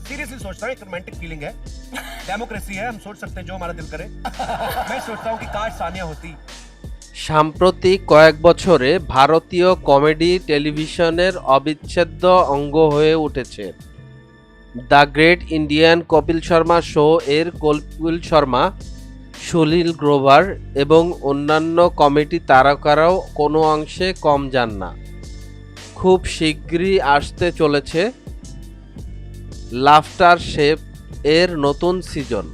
Seriously सोचता हूँ, एक रोमांटिक फीलिंग है, डेमोक्रेसी है, हम सोच सकते हैं जो हमारा दिल करे। मैं सोचता हूँ कि काश सानिया होती। সাম্প্রতিক কয়েক বছরে ভারতীয় কমেডি টেলিভিশনের অবিচ্ছেদ্য অঙ্গ হয়ে উঠেছে। The great Indian Kapil Sharma show এর কপিল শর্মা, সুনীল গ্রোভার এবং অন্যান্য কমেডি তারকারাও কোনো অংশে কম যান না। খুব শীঘ্রই আসতে চলেছে লাফটার শেফ এর নতুন সিজন।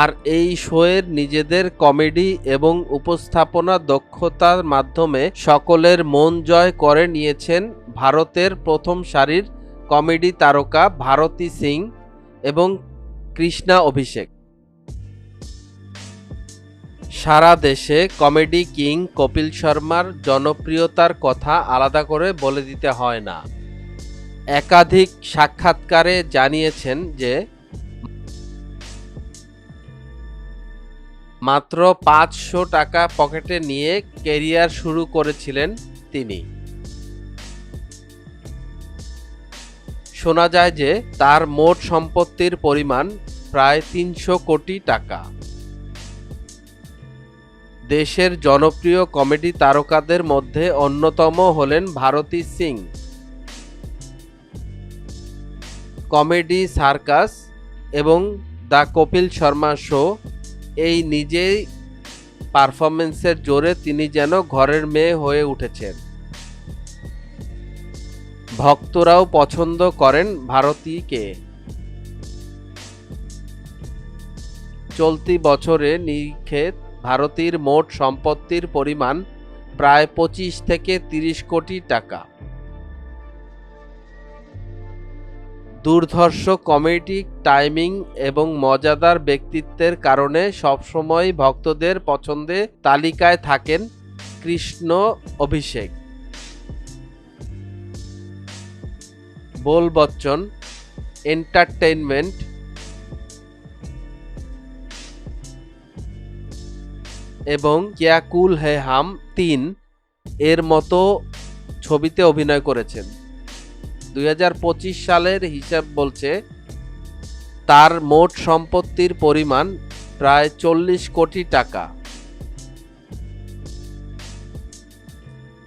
আর এই শোয়ের নিজেদের কমেডি এবং উপস্থাপনা দক্ষতার মাধ্যমে সকলের মন জয় করে নিয়েছেন ভারতের প্রথম সারির কমেডি তারকা ভারতী সিং এবং কৃষ্ণা অভিষেক। সারা দেশে কমেডি কিং কপিল শর্মার জনপ্রিয়তার কথা আলাদা করে বলে দিতে হয় না। একাধিক সাক্ষাৎকারে জানিয়েছেন যে মাত্র 500 টাকা পকেটে নিয়ে ক্যারিয়ার শুরু করেছিলেন তিনি। শোনা যায় যে তার মোট সম্পত্তির পরিমাণ প্রায় 300 কোটি টাকা। দেশের জনপ্রিয় কমেডি তারকাদের মধ্যে অন্যতম হলেন ভারতী সিং। কমেডি সার্কাস এবং দ্য কপিল শর্মা শো এই নিজেই পারফরমেন্সের জোরে তিনি যেন ঘরের মেয়ে হয়ে উঠেছেন। ভক্তরাও পছন্দ করেন ভারতীকে। চলতি বছরে নিখেত ভারতীর মোট সম্পত্তির পরিমাণ প্রায় 25 থেকে 30 কোটি টাকা। দুর্ধর্ষ কমেডিক টাইমিং এবং মজাদার ব্যক্তিত্বের কারণে সবসময় ভক্তদের পছন্দের তালিকায় থাকেন কৃষ্ণ অভিষেক। বোল বচ্চন এন্টারটেইনমেন্ট এবং কিয়া কুল হে হাম 3 এর মতো ছবিতে অভিনয় করেছেন। 2025 সালের হিসাব বলছে তার মোট সম্পত্তির পরিমাণ প্রায় 40 কোটি টাকা।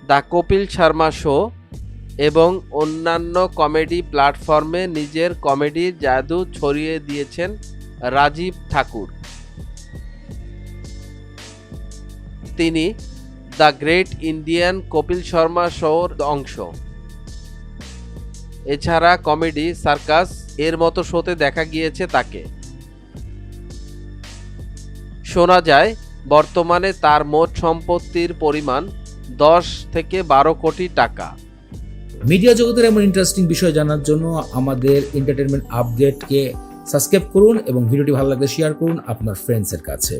দ্য কপিল শর্মা শো এবং অন্যান্য কমেডি প্ল্যাটফর্মে নিজের কমেডির জাদু ছড়িয়ে দিয়েছেন রাজীব ঠাকুর। তিনি the great Indian Kapil Sharma শোর অংশ। এছাড়া কমেডি সার্কাস এর মতো শোতে দেখা গিয়েছে তাকে। শোনা যায় বর্তমানে তার মোট সম্পত্তির পরিমাণ 10 থেকে 12 কোটি টাকা। মিডিয়া জগতের এমন ইন্টারেস্টিং বিষয় জানার জন্য আমাদের এন্টারটেনমেন্ট আপডেটকে সাবস্ক্রাইব করুন এবং ভিডিওটি ভালো লাগলে শেয়ার করুন আপনার ফ্রেন্ডসের কাছে।